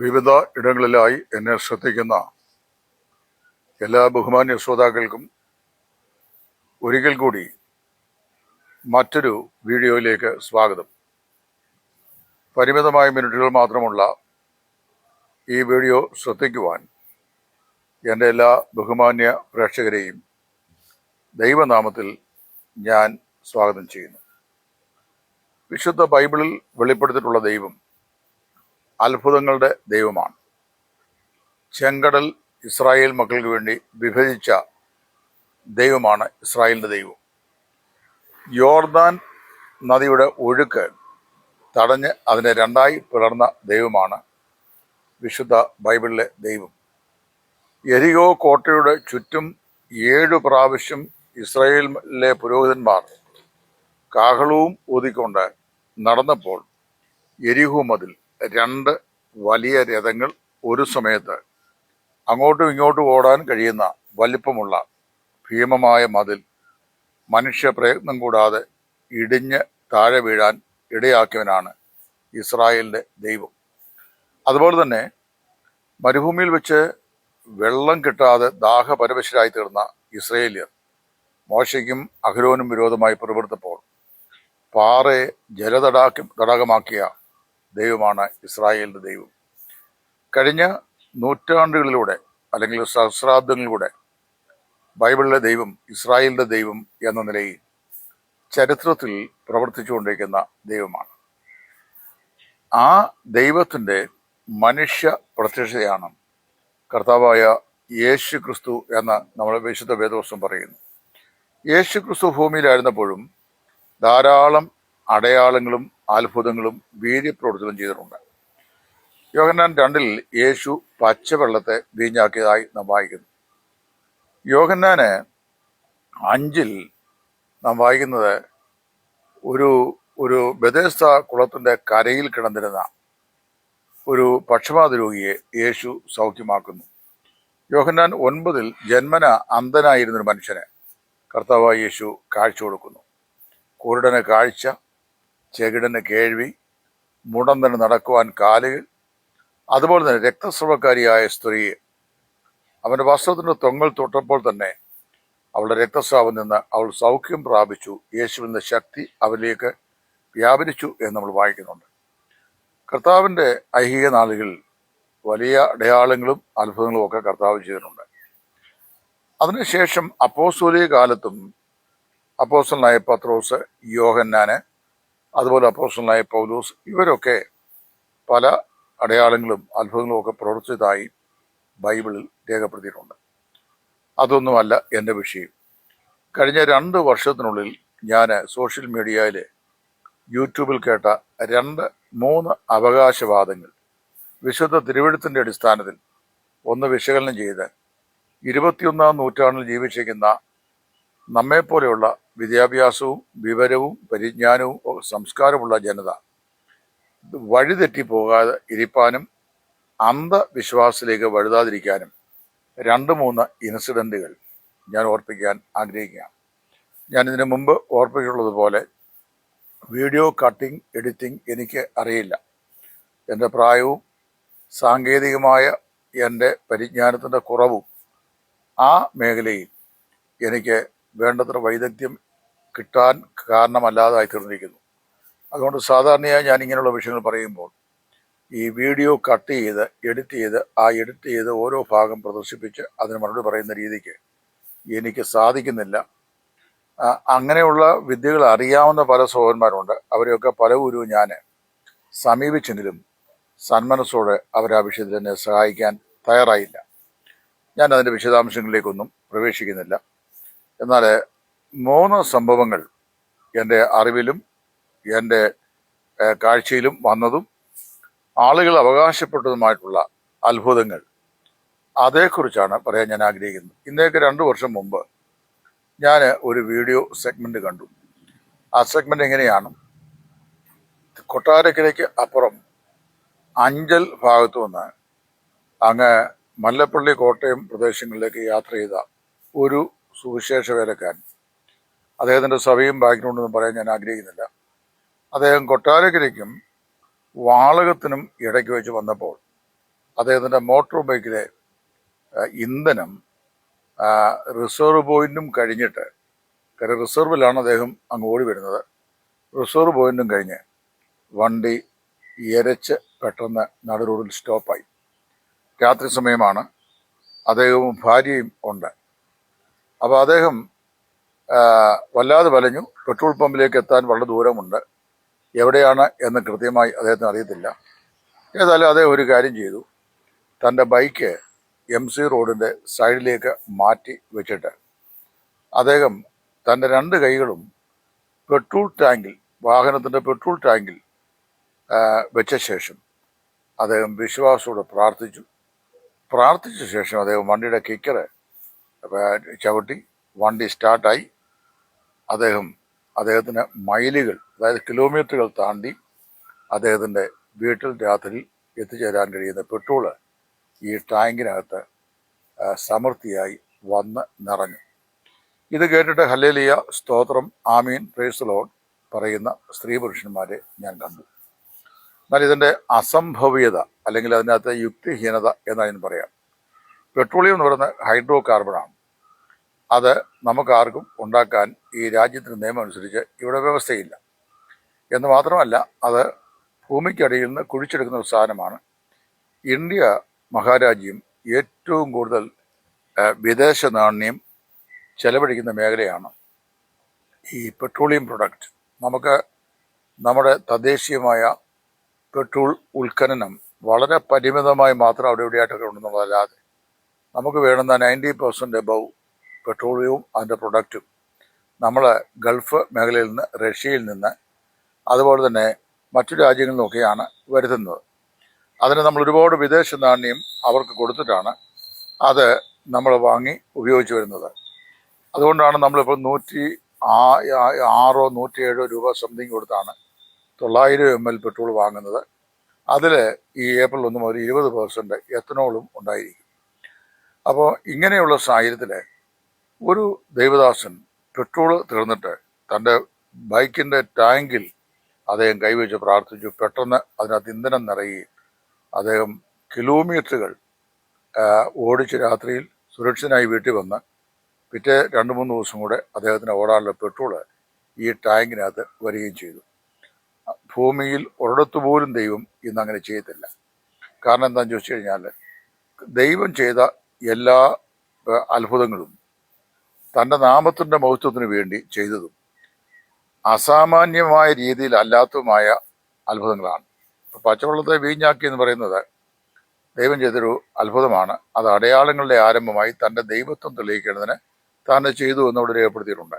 വിവിധ ഇടങ്ങളിലായി എന്നെ ശ്രദ്ധിക്കുന്ന എല്ലാ ബഹുമാന്യ ശ്രോതാക്കൾക്കും ഒരിക്കൽ കൂടി മറ്റൊരു വീഡിയോയിലേക്ക് സ്വാഗതം. പരിമിതമായ മിനിറ്റുകൾ മാത്രമുള്ള ഈ വീഡിയോ ശ്രദ്ധിക്കുവാൻ എൻ്റെ എല്ലാ ബഹുമാന്യ പ്രേക്ഷകരെയും ദൈവനാമത്തിൽ ഞാൻ സ്വാഗതം ചെയ്യുന്നു. വിശുദ്ധ ബൈബിളിൽ വെളിപ്പെടുത്തിയിട്ടുള്ള ദൈവം അത്ഭുതങ്ങളുടെ ദൈവമാണ്. ചെങ്കടൽ ഇസ്രായേൽ മക്കൾക്ക് വേണ്ടി വിഭജിച്ച ദൈവമാണ് ഇസ്രായേലിൻ്റെ ദൈവം. യോർദാൻ നദിയുടെ ഒഴുക്ക് തടഞ്ഞ് അതിനെ രണ്ടായി പിളർന്ന ദൈവമാണ് വിശുദ്ധ ബൈബിളിലെ ദൈവം. യെരിഹോ കോട്ടയുടെ ചുറ്റും 7 പ്രാവശ്യം ഇസ്രായേലിലെ പുരോഹിതന്മാർ കാഹളവും ഊതിക്കൊണ്ട് നടന്നപ്പോൾ യെരിഹോ മതിൽ 2 വലിയ രഥങ്ങൾ ഒരു സമയത്ത് അങ്ങോട്ടും ഇങ്ങോട്ടും ഓടാൻ കഴിയുന്ന വലിപ്പമുള്ള ഭീമമായ മതിൽ മനുഷ്യ പ്രയത്നം കൂടാതെ ഇടിഞ്ഞ് താഴെ വീഴാൻ ഇടയാക്കിയവനാണ് ഇസ്രായേലിൻ്റെ ദൈവം. അതുപോലെ തന്നെ മരുഭൂമിയിൽ വെച്ച് വെള്ളം കിട്ടാതെ ദാഹപരവശരായി തീർന്ന ഇസ്രായേലിയർ മോശയ്ക്കും അഹരോനും വിരോധമായി പുറപ്പെടുത്തപ്പോൾ പാറയെ തടാകമാക്കിയ ദൈവമാണ് ഇസ്രായേലിൻ്റെ ദൈവം. കഴിഞ്ഞ നൂറ്റാണ്ടുകളിലൂടെ അല്ലെങ്കിൽ സഹസ്രാബ്ദങ്ങളിലൂടെ ബൈബിളിലെ ദൈവം ഇസ്രായേലിൻ്റെ ദൈവം എന്ന നിലയിൽ ചരിത്രത്തിൽ പ്രവർത്തിച്ചുകൊണ്ടിരിക്കുന്ന ദൈവമാണ്. ആ ദൈവത്തിൻ്റെ മനുഷ്യ പ്രത്യക്ഷതയാണ് കർത്താവായ യേശു ക്രിസ്തു എന്ന് നമ്മൾ വിശുദ്ധ വേദപുസ്തകം പറയുന്നു. യേശു ക്രിസ്തു ഭൂമിയിലായിരുന്നപ്പോഴും ധാരാളം അടയാളങ്ങളും അത്ഭുതങ്ങളും വീര്യപ്രവർത്തനം ചെയ്തിട്ടുണ്ട്. യോഹന്നാൻ 2 യേശു പച്ചവെള്ളത്തെ വീഞ്ഞാക്കിയതായി നാം വായിക്കുന്നു. യോഹന്നാന് 5 നാം വായിക്കുന്നത് ഒരു ബെഥെസ്ദ കുളത്തിൻ്റെ കരയിൽ കിടന്നിരുന്ന ഒരു പക്ഷപാത രോഗിയെ യേശു സൗഖ്യമാക്കുന്നു. യോഹന്നാൻ 9 ജന്മന അന്ധനായിരുന്നൊരു മനുഷ്യന് കർത്താവായ യേശു കാഴ്ച കൊടുക്കുന്നു. കുരുടന് കാഴ്ച, ചെകിടന് കേൾവി, മുടന്തന് നടക്കുവാൻ കാലുകൾ, അതുപോലെ തന്നെ രക്തസ്രവക്കാരിയായ സ്ത്രീയെ അവൻ്റെ വസ്ത്രത്തിൻ്റെ തൊങ്ങൽ തൊട്ടപ്പോൾ തന്നെ അവളുടെ രക്തസ്രാവം നിന്ന് അവൾ സൗഖ്യം പ്രാപിച്ചു. യേശുവിൻ്റെ ശക്തി അവരിലേക്ക് വ്യാപരിച്ചു എന്ന് നമ്മൾ വായിക്കുന്നുണ്ട്. കർത്താവിൻ്റെ ഐഹിക നാളുകളിൽ വലിയ അടയാളങ്ങളും അത്ഭുതങ്ങളും ഒക്കെ കർത്താവ് ചെയ്തിട്ടുണ്ട്. അതിനുശേഷം അപ്പോസ്തോലിക കാലത്തും അപ്പോസ്തലനായ പത്രോസ്, യോഹന്നാന്, അതുപോലെ അപ്പോസ്തലനായ പൗലോസ് ഇവരൊക്കെ പല അടയാളങ്ങളും അത്ഭുതങ്ങളും ഒക്കെ പ്രവർത്തിച്ചതായി ബൈബിളിൽ രേഖപ്പെടുത്തിയിട്ടുണ്ട്. അതൊന്നുമല്ല എൻ്റെ വിഷയം. കഴിഞ്ഞ 2 വർഷത്തിനുള്ളിൽ ഞാൻ സോഷ്യൽ മീഡിയയിൽ യൂട്യൂബിൽ കേട്ട 2-3 അവകാശവാദങ്ങൾ വിശുദ്ധ തിരുവെഴുത്തിൻ്റെ അടിസ്ഥാനത്തിൽ ഒന്ന് വിശകലനം ചെയ്ത് 21-ാം നൂറ്റാണ്ടിൽ ജീവിച്ചിരിക്കുന്ന നമ്മെപ്പോലെയുള്ള വിദ്യാഭ്യാസവും വിവരവും പരിജ്ഞാനവും സംസ്കാരമുള്ള ജനത വഴിതെറ്റിപ്പോകാതെ ഇരിപ്പാനും അന്ധവിശ്വാസത്തിലേക്ക് വഴുതാതിരിക്കാനും 2-3 ഇൻസിഡൻറ്റുകൾ ഞാൻ ഓർപ്പിക്കാൻ ആഗ്രഹിക്കുകയാണ്. ഞാൻ ഇതിനു മുമ്പ് ഓർപ്പിച്ചിട്ടുള്ളതുപോലെ വീഡിയോ കട്ടിംഗ്, എഡിറ്റിംഗ് എനിക്ക് അറിയില്ല. എൻ്റെ പ്രായവും സാങ്കേതികമായ എൻ്റെ പരിജ്ഞാനത്തിൻ്റെ കുറവും ആ മേഖലയിൽ എനിക്ക് വേണ്ടത്ര വൈദഗ്ധ്യം കിട്ടാൻ കാരണമല്ലാതായി തീർന്നിരിക്കുന്നു. അതുകൊണ്ട് സാധാരണയായി ഞാൻ ഇങ്ങനെയുള്ള വിഷയങ്ങൾ പറയുമ്പോൾ ഈ വീഡിയോ കട്ട് ചെയ്ത് എഡിറ്റ് ചെയ്ത് ഓരോ ഭാഗം പ്രദർശിപ്പിച്ച് അതിന് മറുപടി പറയുന്ന രീതിക്ക് എനിക്ക് സാധിക്കുന്നില്ല. അങ്ങനെയുള്ള വിദ്യകൾ അറിയാവുന്ന പല സഹോദരന്മാരുണ്ട്. അവരെയൊക്കെ പലവരും ഞാൻ സമീപിച്ചെങ്കിലും സന്മനസ്സോടെ അവർ ആ വിഷയത്തിൽ എന്നെ സഹായിക്കാൻ തയ്യാറായില്ല. ഞാൻ അതിൻ്റെ വിശദാംശങ്ങളിലേക്കൊന്നും പ്രവേശിക്കുന്നില്ല. എന്നാൽ 3 സംഭവങ്ങൾ എൻ്റെ അറിവിലും എൻ്റെ കാഴ്ചയിലും വന്നതും ആളുകൾ അവകാശപ്പെട്ടതുമായിട്ടുള്ള അത്ഭുതങ്ങൾ, അതേക്കുറിച്ചാണ് പറയാൻ ഞാൻ ആഗ്രഹിക്കുന്നത്. ഇന്നേക്ക് 2 വർഷം മുമ്പ് ഞാൻ ഒരു വീഡിയോ സെഗ്മെൻ്റ് കണ്ടു. ആ സെഗ്മെൻ്റ് എങ്ങനെയാണ്, കൊട്ടാരക്കരയ്ക്ക് അപ്പുറം അഞ്ചൽ ഭാഗത്തു നിന്ന് അങ്ങ് മല്ലപ്പള്ളി, കോട്ടയം പ്രദേശങ്ങളിലേക്ക് യാത്ര ചെയ്ത ഒരു സുവിശേഷ വേലക്കാരൻ, അദ്ദേഹത്തിൻ്റെ സഭയും ബാക്ക്ഗ്രൗണ്ടൊന്നും പറയാൻ ഞാൻ ആഗ്രഹിക്കുന്നില്ല. അദ്ദേഹം കൊട്ടാരക്കരയ്ക്കും വാളകത്തിനും ഇടയ്ക്ക് വെച്ച് വന്നപ്പോൾ അദ്ദേഹത്തിൻ്റെ മോട്ടോർ ബൈക്കിലെ ഇന്ധനം റിസർവ് പോയിന്റും കഴിഞ്ഞിട്ട്, കാര്യം റിസർവിലാണ് അദ്ദേഹം അങ്ങ് ഓടി വരുന്നത്, റിസർവ് പോയിന്റും കഴിഞ്ഞ് വണ്ടി എരച്ച് പെട്ടെന്ന് നടു റോഡിൽ സ്റ്റോപ്പായി. രാത്രി സമയമാണ്, അദ്ദേഹവും ഭാര്യയും ഉണ്ട്. അപ്പോൾ അദ്ദേഹം വല്ലാതെ വലഞ്ഞു. പെട്രോൾ പമ്പിലേക്ക് എത്താൻ വളരെ ദൂരമുണ്ട്. എവിടെയാണ് എന്ന് കൃത്യമായി അദ്ദേഹത്തിന് അറിയത്തില്ല. ഏതായാലും അദ്ദേഹം ഒരു കാര്യം ചെയ്തു. തൻ്റെ ബൈക്ക് MC റോഡിൻ്റെ സൈഡിലേക്ക് മാറ്റി വെച്ചിട്ട് അദ്ദേഹം തൻ്റെ 2 കൈകളും പെട്രോൾ ടാങ്കിൽ, വാഹനത്തിൻ്റെ പെട്രോൾ ടാങ്കിൽ വെച്ച ശേഷം അദ്ദേഹം വിശ്വാസത്തോടെ പ്രാർത്ഥിച്ച ശേഷം അദ്ദേഹം വണ്ടിയുടെ കിക്കറ് ചവിട്ടി. വണ്ടി സ്റ്റാർട്ടായി. അദ്ദേഹത്തിന് മൈലുകൾ, അതായത് കിലോമീറ്ററുകൾ താണ്ടി അദ്ദേഹത്തിൻ്റെ വീട്ടിൽ രാത്രി എത്തിച്ചേരാൻ കഴിയുന്ന പെട്രോള് ഈ ടാങ്കിനകത്ത് സമൃദ്ധിയായി വന്ന് നിറഞ്ഞു. ഇത് കേട്ടിട്ട് ഹല്ലേലൂയ, സ്തോത്രം, ആമീൻ, പ്രൈസ് ദി ലോർഡ് പറയുന്ന സ്ത്രീ പുരുഷന്മാരെ ഞാൻ കണ്ടു. എന്നാൽ ഇതിൻ്റെ അസംഭവ്യത അല്ലെങ്കിൽ അതിനകത്ത് യുക്തിഹീനത എന്നതിന് പറയാം. പെട്രോളിയം എന്ന് പറയുന്നത് ഹൈഡ്രോ കാർബണാണ്. അത് നമുക്കാർക്കും ഉണ്ടാക്കാൻ ഈ രാജ്യത്തിൻ്റെ നിയമം അനുസരിച്ച് ഇവിടെ വ്യവസ്ഥയില്ല. എന്ന് മാത്രമല്ല, അത് ഭൂമിക്കടിയിൽ നിന്ന് കുഴിച്ചെടുക്കുന്ന ഒരു സാധനമാണ്. ഇന്ത്യ മഹാരാജ്യം ഏറ്റവും കൂടുതൽ വിദേശ നാണ്യം ചെലവഴിക്കുന്ന മേഖലയാണ് ഈ പെട്രോളിയം പ്രൊഡക്റ്റ്. നമുക്ക് നമ്മുടെ തദ്ദേശീയമായ പെട്രോൾ ഉൽഖനനം വളരെ പരിമിതമായി മാത്രം അവിടെ ഇവിടെയായിട്ടൊക്കെ ഉണ്ടെന്നുള്ളതല്ലാതെ നമുക്ക് വേണ്ടുന്ന 90% എബവ് പെട്രോളിയവും അതിൻ്റെ പ്രൊഡക്റ്റും നമ്മൾ ഗൾഫ് മേഖലയിൽ നിന്ന്, റഷ്യയിൽ നിന്ന്, അതുപോലെ തന്നെ മറ്റു രാജ്യങ്ങളിൽ നിന്നൊക്കെയാണ് വരുത്തുന്നത്. അതിന് നമ്മൾ ഒരുപാട് വിദേശ നാണ്യം അവർക്ക് കൊടുത്തിട്ടാണ് അത് നമ്മൾ വാങ്ങി ഉപയോഗിച്ച് വരുന്നത്. അതുകൊണ്ടാണ് നമ്മളിപ്പോൾ 106 107 രൂപ സംതിങ് കൊടുത്താണ് 900 ml പെട്രോൾ വാങ്ങുന്നത്. അതിൽ ഈ ഏപ്രിൽ 1 മുതൽ 20% എത്തനോളും ഉണ്ടായിരിക്കും. അപ്പോൾ ഇങ്ങനെയുള്ള സാഹചര്യത്തിൽ ഒരു ദൈവദാസൻ പെട്രോൾ തീർന്നിട്ട് തൻ്റെ ബൈക്കിൻ്റെ ടാങ്കിൽ അദ്ദേഹം കൈവച്ച് പ്രാർത്ഥിച്ചു. പെട്ടെന്ന് അതിനകത്ത് ഇന്ധനം നിറയുകയും അദ്ദേഹം കിലോമീറ്ററുകൾ ഓടിച്ച് രാത്രിയിൽ സുരക്ഷിതനായി വീട്ടിൽ വന്ന് പിറ്റേ 2-3 ദിവസം കൂടെ അദ്ദേഹത്തിന് ഓടാനുള്ള പെട്രോള് ഈ ടാങ്കിനകത്ത് വരികയും ചെയ്തു. ഭൂമിയിൽ ഒരിടത്തു പോലും ദൈവം ഇന്നങ്ങനെ ചെയ്യത്തില്ല. കാരണം എന്താണെന്ന് ചോദിച്ചു കഴിഞ്ഞാൽ, ദൈവം ചെയ്ത എല്ലാ അത്ഭുതങ്ങളും തൻ്റെ നാമത്തിൻ്റെ മഹത്വത്തിന് വേണ്ടി ചെയ്തതും അസാമാന്യമായ രീതിയിൽ അല്ലാത്തതുമായ അത്ഭുതങ്ങളാണ്. പച്ചവെള്ളത്തെ വീഞ്ഞാക്കി എന്ന് പറയുന്നത് ദൈവം ചെയ്തൊരു അത്ഭുതമാണ്. അത് അടയാളങ്ങളുടെ ആരംഭമായി തൻ്റെ ദൈവത്വം തെളിയിക്കേണ്ടതിന് താൻ ചെയ്തു എന്നവിടെ രേഖപ്പെടുത്തിയിട്ടുണ്ട്.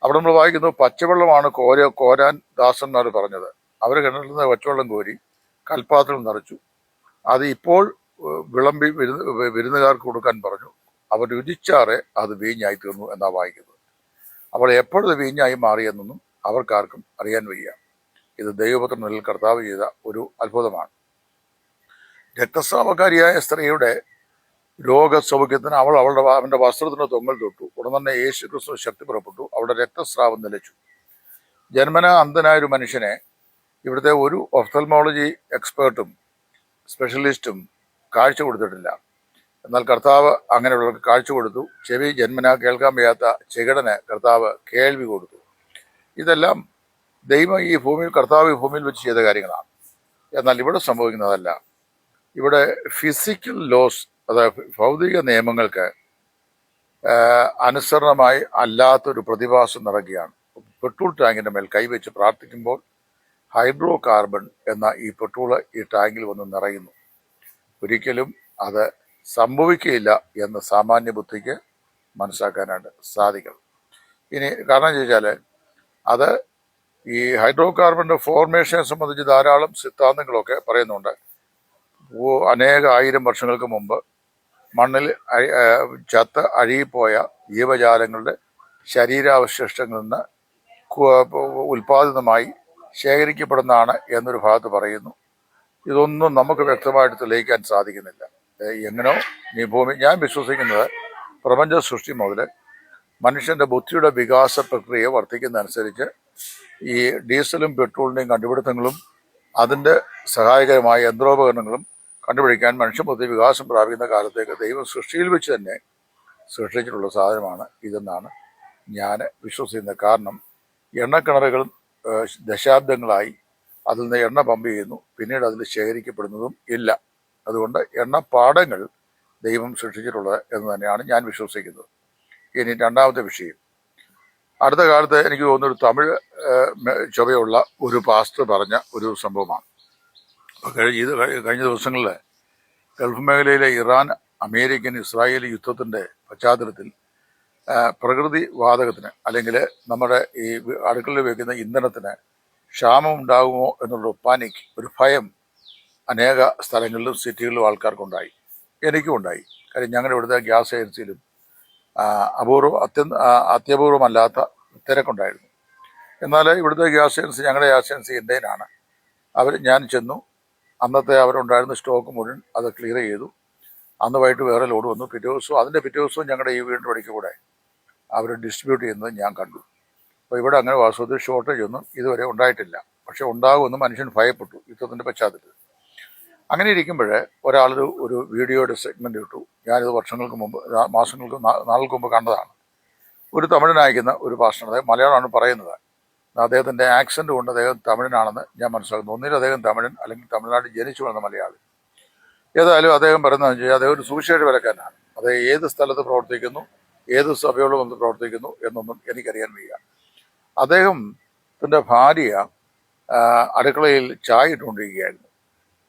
അവിടെ നമ്മൾ വായിക്കുന്നു, പച്ചവെള്ളമാണ് കോരാൻ ദാസന്മാർ പറഞ്ഞത്. അവർ കിണറിൽ നിന്ന് പച്ചവെള്ളം കോരി കൽപ്പാത്രത്തിൽ നിറച്ചു. അത് ഇപ്പോൾ വിളമ്പി വിരുന്നുകാർക്ക് കൊടുക്കാൻ പറഞ്ഞു. അവർ രുചിച്ചാറെ അത് വീഞ്ഞായി തീർന്നു എന്നാണ് വായിക്കുന്നത്. അപ്പോൾ എപ്പോഴത് വീഞ്ഞായി മാറിയെന്നൊന്നും അവർക്കാർക്കും അറിയാൻ വയ്യ. ഇത് ദൈവപുത്രനിൽ കർത്താവ് ചെയ്ത ഒരു അത്ഭുതമാണ്. രക്തസ്രാവക്കാരിയായ സ്ത്രീയുടെ രോഗസൗഖ്യത്തിന് അവന്റെ വസ്ത്രത്തിന്റെ തൊങ്ങൽ തൊട്ടു. ഉടൻ തന്നെ യേശു ക്രിസ്തു ശക്തി പുറപ്പെട്ടു. അവളുടെ രക്തസ്രാവം നിലച്ചു. ജന്മന അന്ധനായ ഒരു മനുഷ്യനെ ഇവിടുത്തെ ഒരു ഒഫ്തൽമോളജി എക്സ്പേർട്ടും സ്പെഷ്യലിസ്റ്റും കാഴ്ച കൊടുത്തിട്ടില്ല. എന്നാൽ കർത്താവ് അങ്ങനെയുള്ളവർക്ക് കാഴ്ച കൊടുത്തു. ചെവി ജന്മന കേൾക്കാൻ വയ്യാത്ത ചെകിടന് കർത്താവ് കേൾവി കൊടുത്തു. ഇതെല്ലാം ദൈവം കർത്താവ് ഈ ഭൂമിയിൽ വെച്ച് ചെയ്ത കാര്യങ്ങളാണ്. എന്നാൽ ഇവിടെ സംഭവിക്കുന്നതല്ല. ഇവിടെ ഫിസിക്കൽ ലോസ്, അതായത് ഭൗതിക നിയമങ്ങൾക്ക് അനുസരണമായി അല്ലാത്തൊരു പ്രതിഭാസം നടക്കുകയാണ്. പെട്രോൾ ടാങ്കിൻ്റെ മേൽ കൈവച്ച് പ്രാർത്ഥിക്കുമ്പോൾ ഹൈഡ്രോ കാർബൺ എന്ന ഈ പെട്രോള് ഈ ടാങ്കിൽ വന്ന് നിറയുന്നു. ഒരിക്കലും അത് സംഭവിക്കുകയില്ല എന്ന് സാമാന്യ ബുദ്ധിക്ക് മനസ്സിലാക്കാനായിട്ട് സാധിക്കണം. ഇനി കാരണം ചോദിച്ചാൽ, അത് ഈ ഹൈഡ്രോ കാർബണിൻ്റെ ഫോർമേഷനെ സംബന്ധിച്ച് ധാരാളം സിദ്ധാന്തങ്ങളൊക്കെ പറയുന്നുണ്ട്. അനേക ആയിരം വർഷങ്ങൾക്ക് മുമ്പ് മണ്ണിൽ ചത്ത് അഴുകിപ്പോയ ജീവജാലങ്ങളുടെ ശരീരാവശിഷ്ടങ്ങളിൽ നിന്ന് ഉൽപാദിതമായി ശേഖരിക്കപ്പെടുന്നതാണ് എന്നൊരു ഭാഗത്ത് പറയുന്നു. ഇതൊന്നും നമുക്ക് വ്യക്തമായിട്ട് തെളിയിക്കാൻ സാധിക്കുന്നില്ല. എങ്ങനോ ഞാൻ വിശ്വസിക്കുന്നത് പ്രപഞ്ച സൃഷ്ടി മുതൽ മനുഷ്യൻ്റെ ബുദ്ധിയുടെ വികാസ പ്രക്രിയ വർദ്ധിക്കുന്നതനുസരിച്ച് ഈ ഡീസലും പെട്രോളിൻ്റെയും കണ്ടുപിടുത്തങ്ങളും അതിൻ്റെ സഹായകരമായ യന്ത്രോപകരണങ്ങളും കണ്ടുപിടിക്കാൻ മനുഷ്യബുദ്ധി വികാസം പ്രാപിക്കുന്ന കാലത്തേക്ക് ദൈവം സൃഷ്ടിയിൽ വെച്ച് തന്നെ സൃഷ്ടിച്ചിട്ടുള്ള സാധനമാണ് ഇതെന്നാണ് ഞാൻ വിശ്വസിക്കുന്നത്. കാരണം എണ്ണക്കിണറുകൾ ദശാബ്ദങ്ങളായി അതിൽ നിന്ന് എണ്ണ പമ്പ് ചെയ്യുന്നു, പിന്നീട് അതിൽ ശേഖരിക്കപ്പെടുന്നതും ഇല്ല. അതുകൊണ്ട് എണ്ണപ്പാടങ്ങൾ ദൈവം സൃഷ്ടിച്ചിട്ടുള്ളത് എന്ന് തന്നെയാണ് ഞാൻ വിശ്വസിക്കുന്നത്. ഇനി രണ്ടാമത്തെ വിഷയം, അടുത്ത കാലത്ത് എനിക്ക് തോന്നുന്നൊരു തമിഴ് ചുവയുള്ള ഒരു പാസ്റ്റർ പറഞ്ഞ ഒരു സംഭവമാണ്. കഴിഞ്ഞ ദിവസങ്ങളിൽ ഗൾഫ് മേഖലയിലെ ഇറാൻ അമേരിക്കൻ ഇസ്രായേലി യുദ്ധത്തിൻ്റെ പശ്ചാത്തലത്തിൽ പ്രകൃതി വാതകത്തിന് അല്ലെങ്കിൽ നമ്മുടെ ഈ അടുക്കളയിൽ വയ്ക്കുന്ന ഇന്ധനത്തിന് ക്ഷാമം ഉണ്ടാകുമോ എന്നുള്ള പാനിക്, ഒരു ഭയം അനേക സ്ഥലങ്ങളിലും സിറ്റികളിലും ആൾക്കാർക്കുണ്ടായി. എനിക്കും ഉണ്ടായി. കാര്യം ഞങ്ങളുടെ ഇവിടുത്തെ ഗ്യാസ് ഏജൻസിയിലും അത്യപൂർവമല്ലാത്ത തിരക്കുണ്ടായിരുന്നു. എന്നാൽ ഇവിടുത്തെ ഗ്യാസ് ഏജൻസി, ഞങ്ങളുടെ ഗ്യാസ് ഏജൻസി ഇന്ത്യയിലാണ്. ഞാൻ ചെന്നു, അന്നത്തെ അവരുണ്ടായിരുന്ന സ്റ്റോക്ക് മുഴുവൻ അത് ക്ലിയർ ചെയ്തു. അന്ന് വൈകിട്ട് വേറെ ലോഡ് വന്നു. അതിൻ്റെ പിറ്റേ ദിവസവും ഞങ്ങളുടെ ഈ വീടിൻ്റെ വഴിക്ക് കൂടെ അവർ ഡിസ്ട്രിബ്യൂട്ട് ചെയ്യുന്നത് ഞാൻ കണ്ടു. അപ്പോൾ ഇവിടെ അങ്ങനെ വാസ്തവത്തിൽ ഷോർട്ടേജ് ഒന്നും ഇതുവരെ ഉണ്ടായിട്ടില്ല. പക്ഷെ ഉണ്ടാകുമെന്ന് മനുഷ്യൻ ഭയപ്പെട്ടു യുദ്ധത്തിൻ്റെ പശ്ചാത്തലത്തിൽ. അങ്ങനെ ഇരിക്കുമ്പോൾ ഒരു വീഡിയോയുടെ സെഗ്മെൻ്റ് ഇട്ടു. ഞാനിത് നാളുകൾക്ക് മുമ്പ് കണ്ടതാണ്. ഒരു തമിഴനായിരിക്കുന്ന ഒരു പാസ്റ്റർ, അദ്ദേഹം മലയാളമാണ് പറയുന്നത്. അദ്ദേഹത്തിൻ്റെ ആക്സെൻ്റ് കൊണ്ട് അദ്ദേഹം തമിഴനാണെന്ന് ഞാൻ മനസ്സിലാക്കുന്നു. ഒന്നിൽ അദ്ദേഹം തമിഴൻ, അല്ലെങ്കിൽ തമിഴ്നാട്ടിൽ ജനിച്ചു വന്ന മലയാളി. ഏതായാലും അദ്ദേഹം പറയുന്നതെന്ന് വെച്ചാൽ അദ്ദേഹം ഒരു സുവിശേഷ വിലക്കാരനാണ്. അദ്ദേഹം ഏത് സ്ഥലത്ത് പ്രവർത്തിക്കുന്നു, ഏത് സഭയോട് വന്ന് പ്രവർത്തിക്കുന്നു എന്നൊന്നും എനിക്കറിയാൻ വയ്യ. അദ്ദേഹത്തിൻ്റെ ഭാര്യ അടുക്കളയിൽ ചായ ഇട്ടുകൊണ്ടിരിക്കുകയായിരുന്നു.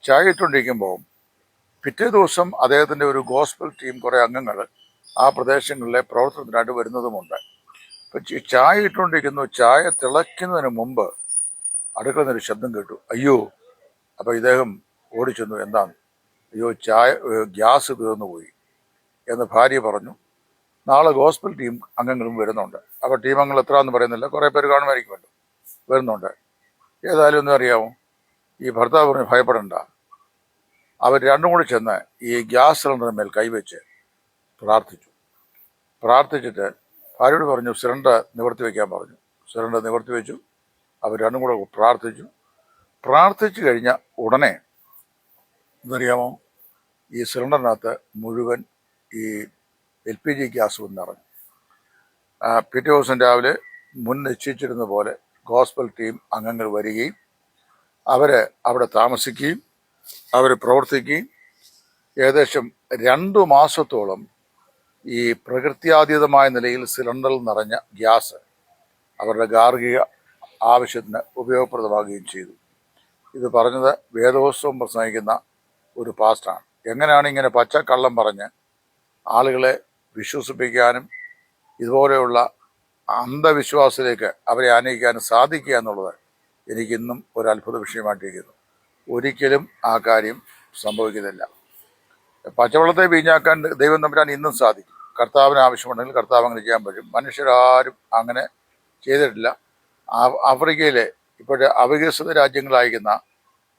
ചായ ഇട്ടുകൊണ്ടിരിക്കുമ്പോൾ പിറ്റേ ദിവസം അദ്ദേഹത്തിൻ്റെ ഒരു ഗോസ്പൽ ടീം കുറേ അംഗങ്ങൾ ആ പ്രദേശങ്ങളിലെ പ്രവർത്തനത്തിനായിട്ട് വരുന്നതുമുണ്ട്. അപ്പം ചായ ഇട്ടുകൊണ്ടിരിക്കുന്നു. ചായ തിളയ്ക്കുന്നതിന് മുമ്പ് അടുക്കളയിൽ നിന്നൊരു ശബ്ദം കേട്ടു, അയ്യോ. അപ്പോൾ ഇദ്ദേഹം ഓടിച്ചെന്നു, എന്താണ്? അയ്യോ, ഗ്യാസ് തീർന്നു പോയി എന്ന് ഭാര്യ പറഞ്ഞു. നാളെ ഗോസ്പൽ ടീം അംഗങ്ങളും വരുന്നുണ്ട്. അപ്പോൾ ടീം അംഗങ്ങൾ എത്രയാണെന്ന് പറയുന്നില്ല, കുറേ പേര് കാണുമായിരിക്കുമല്ലോ, വരുന്നുണ്ട്. ഏതായാലും ഒന്നും അറിയാമോ, ഈ ഭർത്താവ് പറഞ്ഞ് ഭയപ്പെടണ്ട. അവർ രണ്ടും കൂടി ചെന്ന് ഈ ഗ്യാസ് സിലിണ്ടറിന് മേൽ കൈവച്ച് പ്രാർത്ഥിച്ചിട്ട് ഭാര്യയോട് പറഞ്ഞു സിലിണ്ടർ നിവർത്തി വയ്ക്കാൻ പറഞ്ഞു. സിലിണ്ടർ നിവർത്തി വെച്ചു. അവർ രണ്ടും കൂടെ പ്രാർത്ഥിച്ചു കഴിഞ്ഞ ഉടനെ എന്നറിയാമോ, ഈ സിലിണ്ടറിനകത്ത് മുഴുവൻ ഈ LPG ഗ്യാസ് നിറഞ്ഞു. പിറ്റേ ദിവസം രാവിലെ മുൻ നിശ്ചയിച്ചിരുന്ന പോലെ ഗോസ്പൽ ടീം അംഗങ്ങൾ വരികയും അവർ അവിടെ താമസിക്കുകയും അവർ പ്രവർത്തിക്കുകയും ഏകദേശം 2 മാസത്തോളം ഈ പ്രകൃത്യാതീതമായ നിലയിൽ സിലിണ്ടറിൽ നിറഞ്ഞ ഗ്യാസ് അവരുടെ ഗാർഹിക ആവശ്യത്തിന് ഉപയോഗപ്രദമാകുകയും ചെയ്തു. ഇത് പറഞ്ഞത് വേദോത്സവം പ്രസംഗിക്കുന്ന ഒരു പാസ്റ്ററാണ്. എങ്ങനെയാണ് ഇങ്ങനെ പച്ചക്കള്ളം പറഞ്ഞ് ആളുകളെ വിശ്വസിപ്പിക്കാനും ഇതുപോലെയുള്ള അന്ധവിശ്വാസത്തിലേക്ക് അവരെ ആനയിക്കാനും സാധിക്കുക എന്നുള്ളത് എനിക്കിന്നും ഒരു അത്ഭുത വിഷയമായിട്ടിരിക്കുന്നു. ഒരിക്കലും ആ കാര്യം സംഭവിക്കുന്നില്ല. പച്ചവെള്ളത്തെ വീഞ്ഞാക്കാൻ ദൈവം തമ്പുരാൻ ഇന്നും സാധിക്കും. കർത്താവിന് ആവശ്യമുണ്ടെങ്കിൽ കർത്താവ് അങ്ങനെ ചെയ്യാൻ പറ്റും. മനുഷ്യരാരും അങ്ങനെ ചെയ്തിട്ടില്ല. ആഫ്രിക്കയിലെ ഇപ്പോഴത്തെ അവികസിത രാജ്യങ്ങളായിരിക്കുന്ന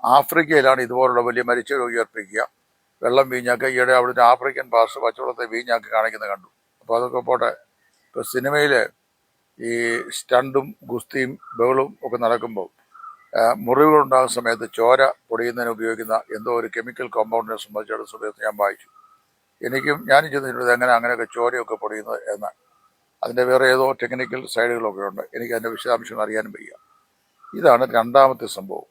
ആഫ്രിക്കയിലാണ് ഇതുപോലുള്ള വലിയ മരിച്ച രോഗി അർപ്പിക്കുക, വെള്ളം വീഞ്ഞാക്കുക. ഈയിടെ അവിടുത്തെ ആഫ്രിക്കൻ പാസ്റ്റർ പച്ചവെള്ളത്തെ വീഞ്ഞാക്കി കാണിക്കുന്നത് കണ്ടു. അപ്പോൾ അതൊക്കെ പോട്ടെ. ഇപ്പോൾ സിനിമയിൽ ഈ സ്റ്റണ്ടും ഗുസ്തിയും ബഹളും ഒക്കെ നടക്കുമ്പോൾ മുറിവുകളുണ്ടാകുന്ന സമയത്ത് ചോര പൊടിയുന്നതിന് ഉപയോഗിക്കുന്ന എന്തോ ഒരു കെമിക്കൽ കോമ്പൗണ്ടിനെ സംബന്ധിച്ചിടത്തോളം സമയത്ത് ഞാൻ വായിച്ചു. ഞാനും ചിന്തിച്ചിട്ടുണ്ട് അങ്ങനെയൊക്കെ ചോരയൊക്കെ പൊടിയുന്നത് എന്ന്. അതിൻ്റെ വേറെ ഏതോ ടെക്നിക്കൽ സൈഡുകളൊക്കെ ഉണ്ട്. എനിക്ക് അതിൻ്റെ വിശദാംശങ്ങൾ അറിയാനും വയ്യ. ഇതാണ് രണ്ടാമത്തെ സംഭവം.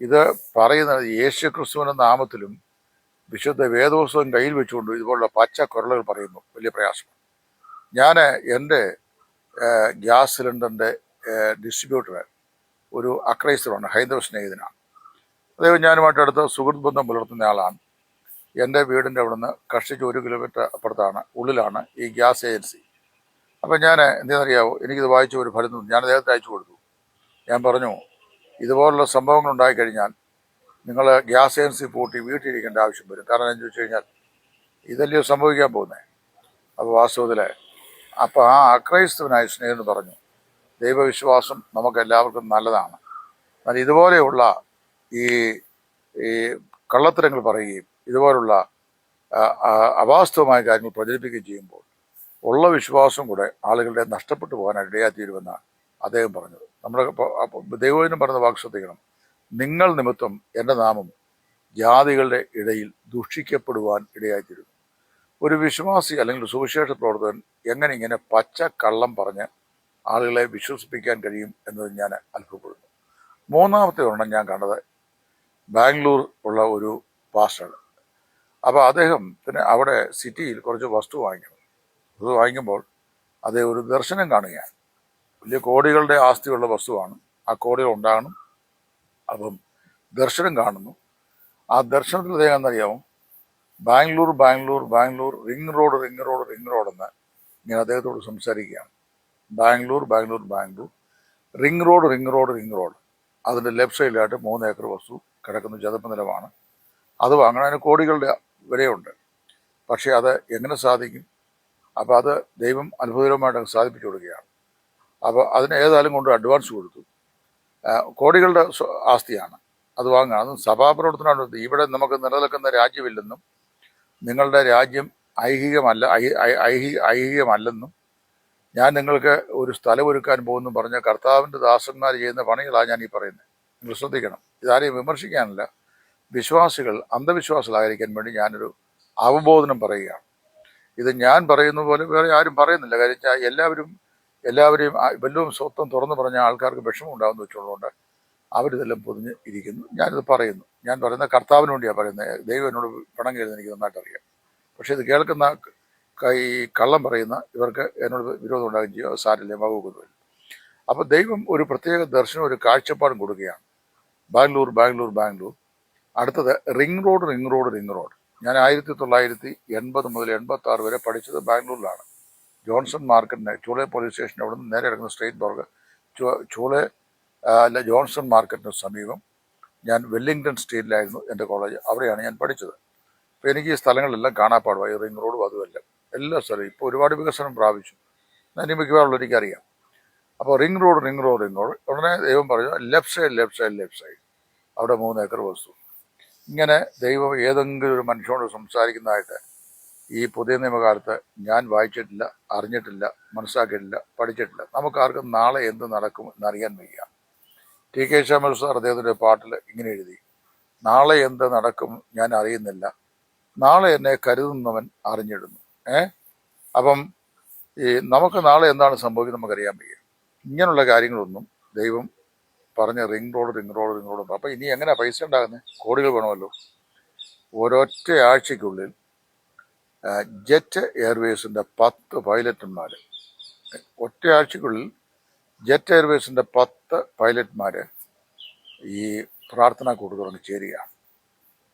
ഇത് പറയുന്നത് യേശുക്രിസ്തുവിൻ്റെ നാമത്തിലും വിശുദ്ധ വേദോത്സവം കയ്യിൽ വെച്ചുകൊണ്ട് ഇതുപോലുള്ള പച്ച കുരളുകൾ പറയുന്നു. വലിയ പ്രയാസമാണ്. ഞാൻ എൻ്റെ ഗ്യാസ് സിലിണ്ടറിൻ്റെ ഡിസ്ട്രിബ്യൂട്ടർ ഒരു അക്രൈസ്തവനാണ്, ഹൈന്ദവ സ്നേഹിതനാണ്. അദ്ദേഹം ഞാനുമായിട്ട് അടുത്ത സുഹൃത്ത് ബന്ധം പുലർത്തുന്ന ആളാണ്. എൻ്റെ വീടിൻ്റെ അവിടെ നിന്ന് കഷ്ടിച്ച് 1 കിലോമീറ്റർ അപ്പുറത്താണ്, ഉള്ളിലാണ് ഈ ഗ്യാസ് ഏജൻസി. അപ്പം ഞാൻ എന്തെന്നറിയാവോ, എനിക്കിത് വായിച്ച ഒരു ഫലം ഞാൻ അദ്ദേഹത്തെ അയച്ചു കൊടുത്തു. ഞാൻ പറഞ്ഞു, ഇതുപോലുള്ള സംഭവങ്ങൾ ഉണ്ടായിക്കഴിഞ്ഞാൽ നിങ്ങൾ ഗ്യാസ് ഏജൻസി പൂട്ടി വീട്ടിലിരിക്കേണ്ട ആവശ്യം വരും. കാരണം എന്ന് ചോദിച്ചു കഴിഞ്ഞാൽ ഇതല്ലയോ സംഭവിക്കാൻ പോകുന്നത്. അപ്പോൾ വാസ്തവത്തിൽ അപ്പോൾ ആ അക്രൈസ്തവനായ സ്നേഹിതൻ പറഞ്ഞു, ദൈവവിശ്വാസം നമുക്കെല്ലാവർക്കും നല്ലതാണ്. എന്നാൽ ഇതുപോലെയുള്ള ഈ കള്ളത്തരങ്ങൾ പറയുകയും ഇതുപോലുള്ള അവാസ്തവമായ കാര്യങ്ങൾ പ്രചരിപ്പിക്കുകയും ചെയ്യുമ്പോൾ ഉള്ള വിശ്വാസം കൂടെ ആളുകളുടെ നഷ്ടപ്പെട്ടു പോകാനായിട്ട് ഇടയാത്തീരുമെന്നാണ് അദ്ദേഹം പറഞ്ഞത്. നമ്മുടെ ദൈവവചനം പറഞ്ഞ വാക്ക് ശ്രദ്ധിക്കണം. നിങ്ങൾ നിമിത്തം എൻ്റെ നാമം ജാതികളുടെ ഇടയിൽ ദുഷിക്കപ്പെടുവാൻ ഇടയായിത്തീരുന്നു. ഒരു വിശ്വാസി അല്ലെങ്കിൽ സുവിശേഷ പ്രവർത്തകൻ എങ്ങനെ ഇങ്ങനെ പച്ച കള്ളം പറഞ്ഞ് ആളുകളെ വിശ്വസിപ്പിക്കാൻ കഴിയും എന്നത് ഞാൻ അത്ഭുതപ്പെടുന്നു. മൂന്നാമത്തെ ഒരെണ്ണം ഞാൻ കണ്ടത് ബാംഗ്ലൂർ ഉള്ള ഒരു പാസ്റ്റർ. അപ്പോൾ അദ്ദേഹത്തിന് അവിടെ സിറ്റിയിൽ കുറച്ച് വസ്തു വാങ്ങിക്കണം. അത് വാങ്ങിക്കുമ്പോൾ അതേ ഒരു ദർശനം കാണുകയാണ്. വലിയ കോടികളുടെ ആസ്തിയുള്ള വസ്തുവാണ്, ആ കോടികൾ ഉണ്ടാകണം. അപ്പം ദർശനം കാണുന്നു. ആ ദർശനത്തിൽ അദ്ദേഹം എന്നറിയാമോ, Bangalore Bangalore Bangalore ring road ring road ring road എന്ന് ഇങ്ങനെ അദ്ദേഹത്തോട് സംസാരിക്കുകയാണ്. Bangalore Bangalore Bangalore ring road ring road ring road. അതിൻ്റെ ലെഫ്റ്റ് സൈഡിലായിട്ട് 3 ഏക്കർ വസ്തു കിടക്കുന്ന ചതുപ്പ് നിലമാണ്. അത് വാങ്ങണം, അതിന് കോടികളുടെ വിലയുണ്ട്. പക്ഷേ അത് എങ്ങനെ സാധിക്കും? അപ്പോൾ അത് ദൈവം അത്ഭുതകരമായിട്ട് സാധിപ്പിച്ചു കൊടുക്കുകയാണ്. അപ്പോൾ അതിന് ഏതായാലും കൊണ്ട് അഡ്വാൻസ് കൊടുത്തു. കോടികളുടെ ആസ്തിയാണ്, അത് വാങ്ങുക. അതും സഭാപ്രവർത്തനമാണ്. ഇവിടെ നമുക്ക് നിലനിൽക്കുന്ന രാജ്യമില്ലെന്നും നിങ്ങളുടെ രാജ്യം ഐഹികമല്ലെന്നും ഞാൻ നിങ്ങൾക്ക് ഒരു സ്ഥലം ഒരുക്കാൻ പോകുന്നു പറഞ്ഞ കർത്താവിൻ്റെ ദാസന്മാർ ചെയ്യുന്ന പണികളാണ് ഞാൻ ഈ പറയുന്നത്. നിങ്ങൾ ശ്രദ്ധിക്കണം. ഇതാരെയും വിമർശിക്കാനല്ല, വിശ്വാസികൾ അന്ധവിശ്വാസികളായിരിക്കാൻ വേണ്ടി ഞാനൊരു അവബോധനം പറയുകയാണ്. ഇത് ഞാൻ പറയുന്ന പോലെ വേറെ ആരും പറയുന്നില്ല. കാര്യം എല്ലാവരെയും വല്ലതും സ്വത്വം തുറന്നു പറഞ്ഞ ആൾക്കാർക്ക് വിഷമം ഉണ്ടാകുമെന്ന് വെച്ചുകൊണ്ടുകൊണ്ട് അവരിതെല്ലാം പൊതിഞ്ഞ് ഇരിക്കുന്നു. ഞാനിത് പറയുന്നു. ഞാൻ പറയുന്ന കർത്താവിന് വേണ്ടിയാണ് പറയുന്നത്. ദൈവം എന്നോട് പണം കരുതുന്നത് എനിക്ക് നന്നായിട്ട് അറിയാം. പക്ഷേ ഇത് കേൾക്കുന്ന ഈ കള്ളം പറയുന്ന ഇവർക്ക് എന്നോട് വിരോധം ഉണ്ടാകുകയും ചെയ്യും. സാരില്ല, വകുപ്പൊന്നുമില്ല. അപ്പോൾ ദൈവം ഒരു പ്രത്യേക ദർശനം, ഒരു കാഴ്ചപ്പാടും കൊടുക്കുകയാണ്. ബാംഗ്ലൂർ ബാംഗ്ലൂർ ബാംഗ്ലൂർ. അടുത്തത് ring road ring road ring road. ഞാൻ 1980 മുതൽ 86 വരെ പഠിച്ചത് ബാംഗ്ലൂരിലാണ്. ജോൺസൺ മാർക്കറ്റിന് ചൂളെ പോലീസ് സ്റ്റേഷൻ്റെ അവിടെ നിന്ന് നേരെ കിടക്കുന്ന സ്ട്രെയിറ്റ് ബോർഗ് ചൂളെ ജോൺസൺ മാർക്കറ്റിന് സമീപം ഞാൻ വെല്ലിംഗ്ടൺ സ്ട്രീറ്റിലായിരുന്നു എൻ്റെ കോളേജ്. അവിടെയാണ് ഞാൻ പഠിച്ചത്. അപ്പോൾ എനിക്ക് ഈ സ്ഥലങ്ങളെല്ലാം കാണാപ്പാടുമായി, റിംഗ് റോഡും അതുമെല്ലാം എല്ലാ സ്ഥലവും ഇപ്പോൾ ഒരുപാട് വികസനം പ്രാപിച്ചു. അതിന് മിക്കവാറുള്ള എനിക്കറിയാം. അപ്പോൾ ring road ring road ring road. ഉടനെ ദൈവം പറഞ്ഞു left side left side left side. അവിടെ 3 ഏക്കർ വസ്തു. ഇങ്ങനെ ദൈവം ഏതെങ്കിലും ഒരു മനുഷ്യനോട് സംസാരിക്കുന്നതായിട്ട് ഈ പുതിയ നിയമകാലത്ത് ഞാൻ വായിച്ചിട്ടില്ല, അറിഞ്ഞിട്ടില്ല, മനസ്സിലാക്കിയിട്ടില്ല, പഠിച്ചിട്ടില്ല. നമുക്കാർക്കും നാളെ എന്ത് നടക്കും എന്നറിയാൻ വയ്യ. ടി കെ ശ്യാമൽ സാർ അദ്ദേഹത്തിൻ്റെ പാട്ടിൽ ഇങ്ങനെ എഴുതി, നാളെ എന്ത് നടക്കും ഞാൻ അറിയുന്നില്ല, നാളെ എന്നെ കരുതുന്നവൻ അറിഞ്ഞിടുന്നു. അപ്പം നമുക്ക് നാളെ എന്താണ് സംഭവിക്കുന്നത് നമുക്കറിയാൻ വയ്യ. ഇങ്ങനെയുള്ള കാര്യങ്ങളൊന്നും ദൈവം പറഞ്ഞ ring road ring road ring road. അപ്പം ഇനി എങ്ങനെയാണ് പൈസ ഉണ്ടാകുന്നത്? കോടികൾ വേണമല്ലോ. ഒരൊറ്റ ആഴ്ചയ്ക്കുള്ളിൽ ജെറ്റ് എയർവേസിൻ്റെ 10 പൈലറ്റുമാർ, ഒറ്റ ആഴ്ചയ്ക്കുള്ളിൽ ജെറ്റ് എയർവേസിൻ്റെ 10 പൈലറ്റ്മാർ ഈ പ്രാർത്ഥനാ കൂട്ട് തുടങ്ങി ചേരുകയാണ്.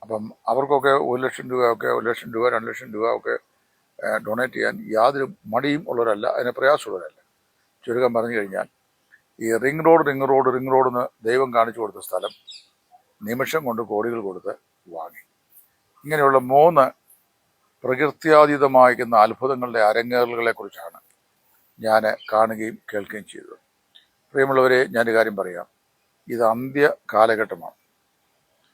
അപ്പം അവർക്കൊക്കെ 1 ലക്ഷം രൂപയൊക്കെ 1 ലക്ഷം രൂപ 2 ലക്ഷം രൂപ ഒക്കെ ഡൊണേറ്റ് ചെയ്യാൻ യാതൊരു മടിയും ഉള്ളവരല്ല, അതിന് പ്രയാസമുള്ളവരല്ല. ചുരുക്കം പറഞ്ഞു കഴിഞ്ഞാൽ ഈ ring road ring road ring road എന്ന് ദൈവം കാണിച്ചു കൊടുത്ത സ്ഥലം നിമിഷം കൊണ്ട് കോടികൾ കൊടുത്ത് വാങ്ങി. ഇങ്ങനെയുള്ള 3 പ്രകൃത്യാതീതമായിരിക്കുന്ന അത്ഭുതങ്ങളുടെ അരങ്ങേറലുകളെക്കുറിച്ചാണ് ഞാൻ കാണുകയും കേൾക്കുകയും ചെയ്തത്. പ്രിയമുള്ളവരെ, ഞാനൊരു കാര്യം പറയാം. ഇത് അന്ത്യ കാലഘട്ടമാണ്.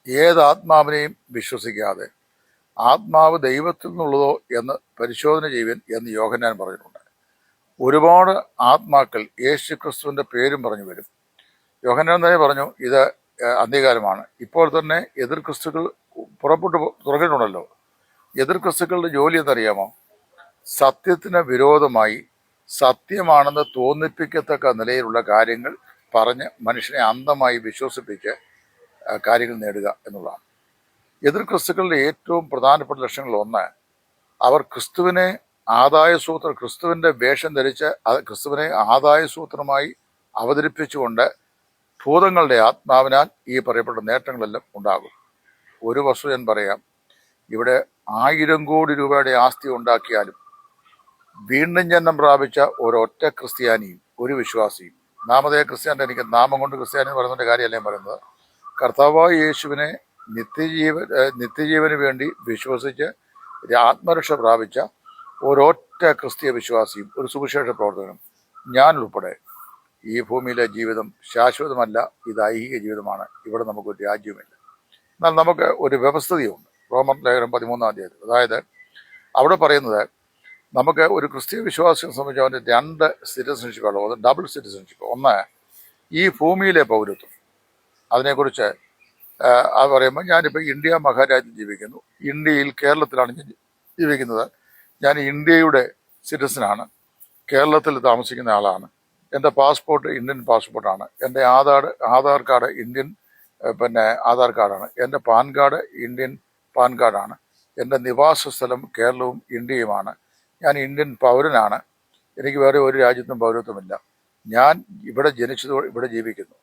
ഏത് ആത്മാവിനെയും വിശ്വസിക്കാതെ ആത്മാവ് ദൈവത്തിൽ നിന്നുള്ളതോ എന്ന് പരിശോധന ചെയ്യുവാൻ എന്ന് യോഹന്നാൻ പറഞ്ഞിട്ടുണ്ട്. ഒരുപാട് ആത്മാക്കൾ യേശു ക്രിസ്തുവിൻ്റെ പേരും പറഞ്ഞു വരും. യോഹന്നാൻ തന്നെ പറഞ്ഞു ഇത് അന്ത്യകാലമാണ്. ഇപ്പോൾ തന്നെ എതിർ ക്രിസ്തുക്കൾ പുറപ്പെട്ടു തുടങ്ങിയിട്ടുണ്ടല്ലോ. എതിർ ക്രിസ്തുക്കളുടെ ജോലി എന്നറിയാമോ? സത്യത്തിന് വിരോധമായി സത്യമാണെന്ന് തോന്നിപ്പിക്കത്തക്ക നിലയിലുള്ള കാര്യങ്ങൾ പറഞ്ഞ് മനുഷ്യനെ അന്ധമായി വിശ്വസിപ്പിച്ച് കാര്യങ്ങൾ നേടുക എന്നുള്ളതാണ്. എതിർ ക്രിസ്തുക്കളുടെ ഏറ്റവും പ്രധാനപ്പെട്ട ലക്ഷ്യങ്ങളിലൊന്ന്, അവർ ക്രിസ്തുവിനെ ക്രിസ്തുവിൻ്റെ വേഷം ധരിച്ച് ക്രിസ്തുവിനെ ആദായസൂത്രമായി അവതരിപ്പിച്ചുകൊണ്ട് ഭൂതങ്ങളുടെ ആത്മാവിനാൽ ഈ പറയപ്പെട്ട നേട്ടങ്ങളെല്ലാം ഉണ്ടാകും. ഒരു വസ്തു ഞാൻ പറയാം, ഇവിടെ 1000 കോടി രൂപയുടെ ആസ്തി ഉണ്ടാക്കിയാലും വീണ്ടും ജന്മം പ്രാപിച്ച ഒരൊറ്റ ക്രിസ്ത്യാനിയും ഒരു വിശ്വാസിയും, നാമധേയ ക്രിസ്ത്യാനി, എനിക്ക് നാമം കൊണ്ട് ക്രിസ്ത്യാനി എന്ന് പറയുന്നതിൻ്റെ കാര്യമല്ല ഞാൻ പറയുന്നത്, കർത്താവായ യേശുവിനെ നിത്യജീവന് വേണ്ടി വിശ്വസിച്ച് ആത്മരക്ഷ പ്രാപിച്ച ഒരൊറ്റ ക്രിസ്തീയ വിശ്വാസിയും ഒരു സുവിശേഷ പ്രവർത്തകനും ഞാൻ ഉൾപ്പെടെ ഈ ഭൂമിയിലെ ജീവിതം ശാശ്വതമല്ല, ഇത് ഐഹിക ജീവിതമാണ്. ഇവിടെ നമുക്കൊരു രാജ്യമില്ല. എന്നാൽ നമുക്ക് ഒരു വ്യവസ്ഥതയുണ്ട്. റോമർ ലേഖനം 13-ാം അധ്യായത്തിൽ. അതായത് അവിടെ പറയുന്നത് നമുക്ക് ഒരു ക്രിസ്തീയ വിശ്വാസിയെ സംബന്ധിച്ച് അവൻ്റെ 2 സിറ്റിസൺഷിപ്പാണ്, ഡബിൾ സിറ്റിസൺഷിപ്പ്. ഒന്ന് ഈ ഭൂമിയിലെ പൗരത്വം, അതിനെക്കുറിച്ച് അത് പറയുമ്പോൾ ഞാനിപ്പോൾ ഇന്ത്യ മഹാരാജ്യത്ത് ജീവിക്കുന്നു. ഇന്ത്യയിൽ കേരളത്തിലാണ് ഞാൻ ജീവിക്കുന്നത്. ഞാൻ ഇന്ത്യയുടെ സിറ്റിസനാണ്. കേരളത്തിൽ താമസിക്കുന്ന ആളാണ്. എൻ്റെ പാസ്പോർട്ട് ഇന്ത്യൻ പാസ്പോർട്ടാണ്. എൻ്റെ ആധാർ കാർഡ് ഇന്ത്യൻ ആധാർ കാർഡാണ്. എൻ്റെ പാൻ കാർഡ് ഇന്ത്യൻ പാൻ കാർഡാണ്. എൻ്റെ നിവാസ സ്ഥലം കേരളവും ഇന്ത്യയുമാണ്. ഞാൻ ഇന്ത്യൻ പൗരനാണ്. എനിക്ക് വേറെ ഒരു രാജ്യത്തും പൗരത്വമില്ല. ഞാൻ ഇവിടെ ജനിച്ചതോ ഇവിടെ ജീവിക്കുന്നു.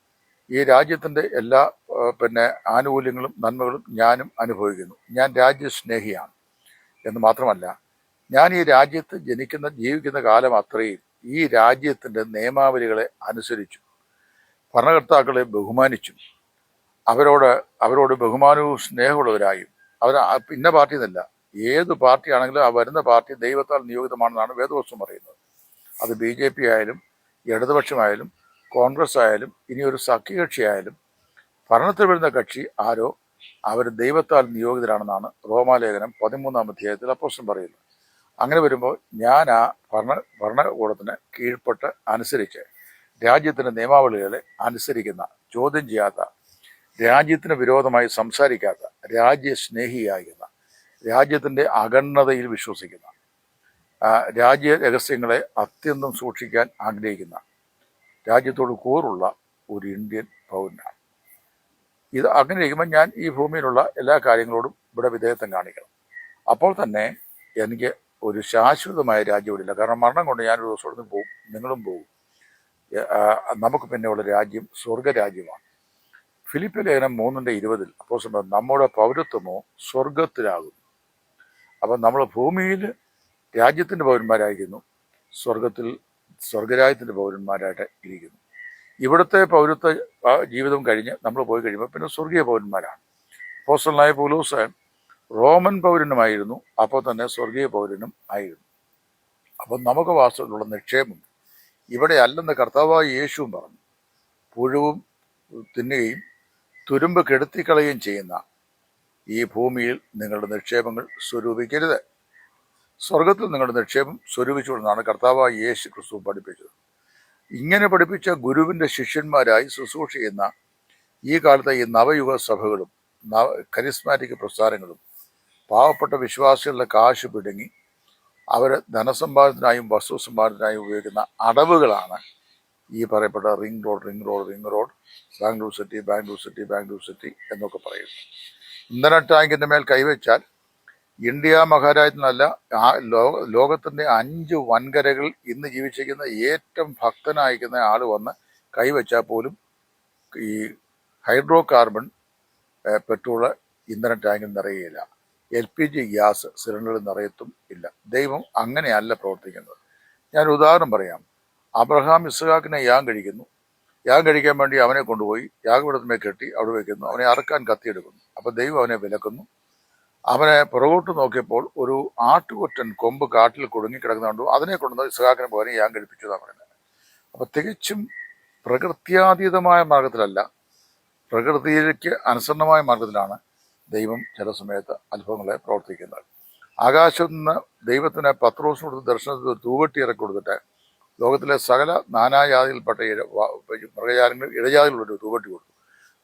ഈ രാജ്യത്തിൻ്റെ എല്ലാ ആനുകൂല്യങ്ങളും നന്മകളും ഞാനും അനുഭവിക്കുന്നു. ഞാൻ രാജ്യസ്നേഹിയാണ് എന്ന് മാത്രമല്ല, ഞാൻ ഈ രാജ്യത്ത് ജീവിക്കുന്ന കാലം അത്രയും ഈ രാജ്യത്തിൻ്റെ നിയമാവലികളെ അനുസരിച്ചു, ഭരണകർത്താക്കളെ ബഹുമാനിച്ചു, അവരോട് ബഹുമാനവും സ്നേഹമുള്ളവരായും. ഇന്ന പാർട്ടി എന്നല്ല, ഏത് പാർട്ടിയാണെങ്കിലും ആ വരുന്ന പാർട്ടി ദൈവത്താൽ നിയോഗിതമാണെന്നാണ് വേദവസ്തു പറയുന്നത്. അത് BJP ആയാലും ഇടതുപക്ഷമായാലും കോൺഗ്രസ് ആയാലും ഇനിയൊരു സഖ്യകക്ഷിയായാലും ഭരണത്തിൽ വരുന്ന കക്ഷി ആരോ അവർ ദൈവത്താൽ നിയോഗിതരാണെന്നാണ് റോമാലേഖനം 13-ാം അധ്യായത്തിൽ അപ്പോസ്തലൻ പറയുന്നത്. അങ്ങനെ വരുമ്പോൾ ഞാൻ ആ ഭരണകൂടത്തിന് കീഴ്പ്പെട്ട് അനുസരിച്ച് രാജ്യത്തിൻ്റെ നിയമാവലികളെ അനുസരിക്കുന്ന, ചോദ്യം ചെയ്യാത്ത, രാജ്യത്തിന് വിരോധമായി സംസാരിക്കാത്ത, രാജ്യസ്നേഹിയാകുന്ന, രാജ്യത്തിൻ്റെ അഖണ്ഡതയിൽ വിശ്വസിക്കുന്ന, രാജ്യ രഹസ്യങ്ങളെ അത്യന്തം സൂക്ഷിക്കാൻ ആഗ്രഹിക്കുന്ന, രാജ്യത്തോട് കൂറുള്ള ഒരു ഇന്ത്യൻ പൗരനാണ്. ഇത് അങ്ങനെ ഇരിക്കുമ്പോൾ ഞാൻ ഈ ഭൂമിയിലുള്ള എല്ലാ കാര്യങ്ങളോടും ഇവിടെ വിധേയത്വം കാണിക്കണം. അപ്പോൾ തന്നെ എനിക്ക് ഒരു ശാശ്വതമായ രാജ്യം ഇല്ല. കാരണം മരണം കൊണ്ട് ഞാനൊരു ദിവസം ഇവിടുന്ന് പോകും, നിങ്ങളും പോകും. നമുക്ക് പിന്നെയുള്ള രാജ്യം സ്വർഗരാജ്യമാണ്. ഫിലിപ്പിയ ലേഖനം 3:20 അപ്പോസ്തലൻ നമ്മുടെ പൗരത്വമോ സ്വർഗത്തിലാകുന്നു. അപ്പം നമ്മൾ ഭൂമിയിൽ രാജ്യത്തിൻ്റെ പൗരന്മാരായിരിക്കുന്നു, സ്വർഗത്തിൽ സ്വർഗരാജ്യത്തിൻ്റെ പൗരന്മാരായിട്ട് ഇരിക്കുന്നു. ഇവിടുത്തെ പൗരത്വ ജീവിതം കഴിഞ്ഞ് നമ്മൾ പോയി കഴിയുമ്പോൾ പിന്നെ സ്വർഗീയ പൗരന്മാരാണ്. അപ്പോസ്തലനായ പൗലോസ് റോമൻ പൗരനുമായിരുന്നു, അപ്പോൾ തന്നെ സ്വർഗീയ പൗരനും ആയിരുന്നു. അപ്പം നമുക്ക് വാസ്തവത്തിലുള്ള നിക്ഷേപം ഇവിടെ അല്ലെന്ന് കർത്താവായ യേശുവും പറഞ്ഞു. പുഴുവും തിന്നുകയും തുരുമ്പ് കെടുത്തിക്കളയുകയും ചെയ്യുന്ന ഈ ഭൂമിയിൽ നിങ്ങളുടെ നിക്ഷേപങ്ങൾ സ്വരൂപിക്കരുത്. സ്വർഗത്തിൽ നിങ്ങളുടെ നിക്ഷേപം സ്വരൂപിച്ചുകൊണ്ടെന്നാണ് കർത്താവായ യേശു ക്രിസ്തു പഠിപ്പിച്ചത്. ഇങ്ങനെ പഠിപ്പിച്ച ഗുരുവിൻ്റെ ശിഷ്യന്മാരായി ശുശ്രൂഷ ചെയ്യുന്ന ഈ കാലത്തെ ഈ നവയുഗ സഭകളും കരിസ്മാറ്റിക് പ്രസ്ഥാനങ്ങളും പാവപ്പെട്ട വിശ്വാസികളുടെ കാശ് പിടുങ്ങി അവർ ധനസമ്പാദനത്തിനായും വസ്തു സമ്പാദനത്തിനായും ഉപയോഗിക്കുന്ന അടവുകളാണ് ഈ പറയപ്പെട്ട റിംഗ് റോഡ്, ബാംഗ്ലൂർ സിറ്റി എന്നൊക്കെ പറയുന്നു. ഇന്ധന ടാങ്കിൻ്റെ മേൽ കൈവച്ചാൽ ഇന്ത്യ മഹാരാജ്യത്തിനല്ല, ലോകത്തിൻ്റെ 5 വൻകരകൾ ഇന്ന് ജീവിച്ചിരിക്കുന്ന ഏറ്റവും ഭക്തനായിരിക്കുന്ന ആൾ വന്ന് കൈവച്ചാൽ പോലും ഈ ഹൈഡ്രോ കാർബൺ പെട്രോള് ഇന്ധന ടാങ്കിൽ നിറയുകയില്ല. LPG ഗ്യാസ് സിലിണ്ടറിൽ നിറയത്തും ഇല്ല. ദൈവം അങ്ങനെയല്ല പ്രവർത്തിക്കുന്നത്. ഞാൻ ഉദാഹരണം പറയാം. അബ്രഹാം ഇസ്ഹാക്കിനെ യാഗം കഴിക്കാൻ വേണ്ടി അവനെ കൊണ്ടുപോയി യാഗപീഠത്തിന്മേൽ കെട്ടി അവിടെ വയ്ക്കുന്നു. അവനെ അറക്കാൻ കത്തിയെടുക്കുന്നു. അപ്പം ദൈവം അവനെ വിലക്കുന്നു. അവനെ പുറകോട്ട് നോക്കിയപ്പോൾ ഒരു ആട്ടുകൊറ്റൻ കൊമ്പ് കാട്ടിൽ കുടുങ്ങിക്കിടക്കുന്നുണ്ടോ, അതിനെ കൊണ്ടുവന്ന് ഇസ്ഹാക്കിനെ പോലെ യാഗം കഴിപ്പിച്ചു എന്നാണ് പറയുന്നത്. അപ്പം തികച്ചും പ്രകൃത്യാതീതമായ മാർഗത്തിലല്ല, പ്രകൃതിയിലേക്ക് അനുസരണമായ മാർഗത്തിലാണ് ദൈവം ചില സമയത്ത് അത്ഭുതങ്ങളെ പ്രവർത്തിക്കുന്നത്. ആകാശത്ത് നിന്ന് ദൈവത്തിന് പത്രോസിനോട് ദർശനത്തിൽ തൂവട്ടി ഇറക്കി കൊടുത്തിട്ട് ലോകത്തിലെ സകല നാനാജാതിയിൽപ്പെട്ട മൃഗജാലങ്ങൾ ഇഴജാതികളുടെ തൂവട്ടി കൊടുത്തു.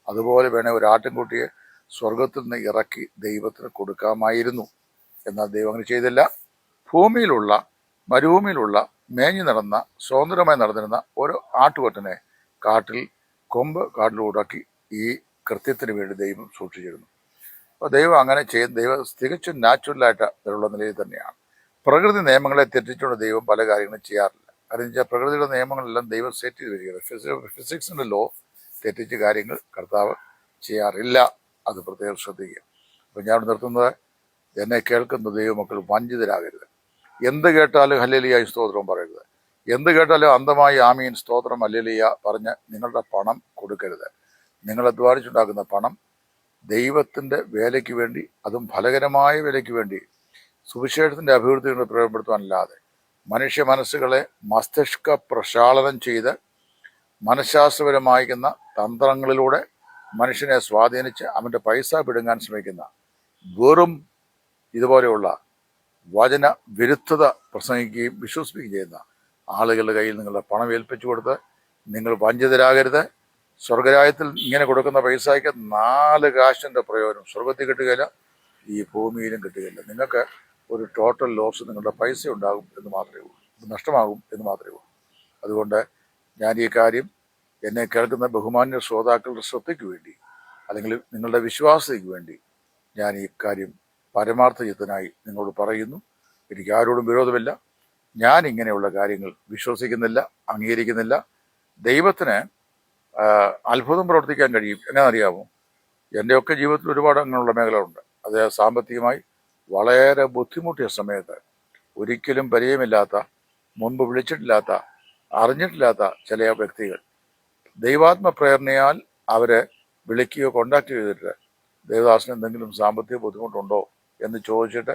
അതുപോലെ വേണേൽ ഒരു ആട്ടിൻകുട്ടിയെ സ്വർഗത്തിൽ നിന്ന് ഇറക്കി ദൈവത്തിന് കൊടുക്കാമായിരുന്നു. എന്നാൽ ദൈവം അങ്ങനെ ചെയ്തില്ല. മരുഭൂമിയിലുള്ള മേഞ്ഞു നടന്ന സ്വതന്ത്രമായി നടന്നിരുന്ന ഒരു ആട്ടുകൊറ്റനെ കൊമ്പ് കാട്ടിലൂടാക്കി ഈ കൃത്യത്തിന് വേണ്ടി ദൈവം സൂക്ഷിച്ചിരുന്നു. അപ്പോൾ ദൈവം അങ്ങനെ ദൈവം തികച്ചും നാച്ചുറലായിട്ട് അതിലുള്ള നിലയിൽ തന്നെയാണ്. പ്രകൃതി നിയമങ്ങളെ തെറ്റിച്ചുകൊണ്ട് ദൈവം പല കാര്യങ്ങളും ചെയ്യാറില്ല. കാരണം വെച്ചാൽ പ്രകൃതിയുടെ നിയമങ്ങളെല്ലാം ദൈവം സെറ്റ് ചെയ്ത് വരികയാണ്. ഫിസിക്സിൻ്റെ ലോ തെറ്റിച്ച് കാര്യങ്ങൾ കർത്താവ് ചെയ്യാറില്ല. അത് പ്രത്യേകം ശ്രദ്ധിക്കുക. അപ്പോൾ ഞാൻ നിർത്തുന്നത്, എന്നെ കേൾക്കുന്ന ദൈവമക്കൾ വഞ്ചിതരാകരുത്. എന്ത് കേട്ടാലും ഹല്ലേലൂയ സ്തോത്രം പറയരുത്. എന്ത് കേട്ടാലും അന്ധമായി ആമീൻ സ്തോത്രം ഹല്ലേലൂയ പറഞ്ഞ് നിങ്ങളുടെ പണം കൊടുക്കരുത്. നിങ്ങൾ അധ്വാനിച്ചുണ്ടാക്കുന്ന പണം ദൈവത്തിൻ്റെ വേലയ്ക്ക് വേണ്ടി, അതും ഫലകരമായ വേലയ്ക്ക് വേണ്ടി, സുവിശേഷത്തിൻ്റെ അഭിവൃദ്ധി കൊണ്ട് പ്രയോജനപ്പെടുത്താനല്ലാതെ മനുഷ്യ മനസ്സുകളെ മസ്തിഷ്ക പ്രക്ഷാളനം ചെയ്ത് മനഃശാസ്ത്രപരമായിരിക്കുന്ന തന്ത്രങ്ങളിലൂടെ മനുഷ്യനെ സ്വാധീനിച്ച് അവൻ്റെ പൈസ പിടുങ്ങാൻ ശ്രമിക്കുന്ന വെറും ഇതുപോലെയുള്ള വചന വിരുദ്ധത പ്രസംഗിക്കുകയും വിശ്വസിപ്പിക്കുകയും ചെയ്യുന്ന ആളുകളുടെ കയ്യിൽ നിങ്ങളുടെ പണം ഏൽപ്പിച്ചു കൊടുത്ത് നിങ്ങൾ വഞ്ചിതരാകരുത്. സ്വർഗരാജ്യത്തിൽ ഇങ്ങനെ കൊടുക്കുന്ന പൈസയ്ക്ക് 4 കാശിൻ്റെ പ്രയോജനം സ്വർഗത്തിൽ കിട്ടുകയില്ല, ഈ ഭൂമിയിലും കിട്ടുകയില്ല. നിങ്ങൾക്ക് ഒരു ടോട്ടൽ ലോസ് നിങ്ങളുടെ പൈസ ഉണ്ടാകും എന്ന് മാത്രമേ ഉള്ളൂ, നഷ്ടമാകും എന്ന് മാത്രമേ ഉള്ളൂ. അതുകൊണ്ട് ഞാൻ ഈ കാര്യം എന്നെ കേൾക്കുന്ന ബഹുമാന്യ ശ്രോതാക്കളുടെ ശ്രദ്ധയ്ക്ക് വേണ്ടി, അല്ലെങ്കിൽ നിങ്ങളുടെ വിശ്വാസതയ്ക്ക് വേണ്ടി ഞാൻ ഈ കാര്യം പരമാർത്ഥചിത്തനായി നിങ്ങളോട് പറയുന്നു. എനിക്ക് ആരോടും വിരോധമില്ല. ഞാൻ ഇങ്ങനെയുള്ള കാര്യങ്ങൾ വിശ്വസിക്കുന്നില്ല, അംഗീകരിക്കുന്നില്ല. ദൈവത്തിന് അത്ഭുതം പ്രവർത്തിക്കാൻ കഴിയും. എങ്ങനെയാണെന്നറിയാമോ? എൻ്റെയൊക്കെ ജീവിതത്തിൽ ഒരുപാട് അങ്ങനെയുള്ള മേഖലകളുണ്ട്. അത് സാമ്പത്തികമായി വളരെ ബുദ്ധിമുട്ടിയ സമയത്ത് ഒരിക്കലും പരിചയമില്ലാത്ത, മുൻപ് വിളിച്ചിട്ടില്ലാത്ത, അറിഞ്ഞിട്ടില്ലാത്ത ചില വ്യക്തികൾ ദൈവാത്മ പ്രേരണയാൽ അവരെ വിളിക്കുകയോ കോണ്ടാക്ട് ചെയ്തിട്ട് ദേവദാസിന് എന്തെങ്കിലും സാമ്പത്തിക ബുദ്ധിമുട്ടുണ്ടോ എന്ന് ചോദിച്ചിട്ട്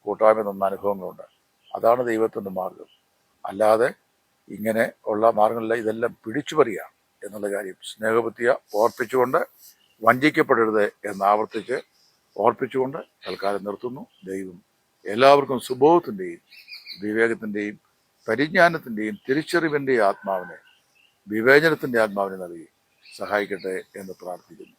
കൂട്ടായ്മ തന്ന അനുഭവങ്ങളുണ്ട്. അതാണ് ദൈവത്തിൻ്റെ മാർഗം. അല്ലാതെ ഇങ്ങനെ ഉള്ള മാർഗങ്ങളില്ല. ഇതെല്ലാം പിടിച്ചു പറിയാണ് എന്നുള്ള കാര്യം സ്നേഹബുദ്ധിയ ഓർപ്പിച്ചുകൊണ്ട്, വഞ്ചിക്കപ്പെടരുത് എന്ന് ആവർത്തിച്ച് ഓർപ്പിച്ചുകൊണ്ട് തൽക്കാലം നിർത്തുന്നു. ദൈവം എല്ലാവർക്കും സുബോധത്തിൻ്റെയും വിവേകത്തിൻ്റെയും പരിജ്ഞാനത്തിൻ്റെയും തിരിച്ചറിവിൻ്റെയും ആത്മാവിനെ, വിവേചനത്തിൻ്റെ ആത്മാവിനെ നൽകി സഹായിക്കട്ടെ എന്ന് പ്രാർത്ഥിക്കുന്നു.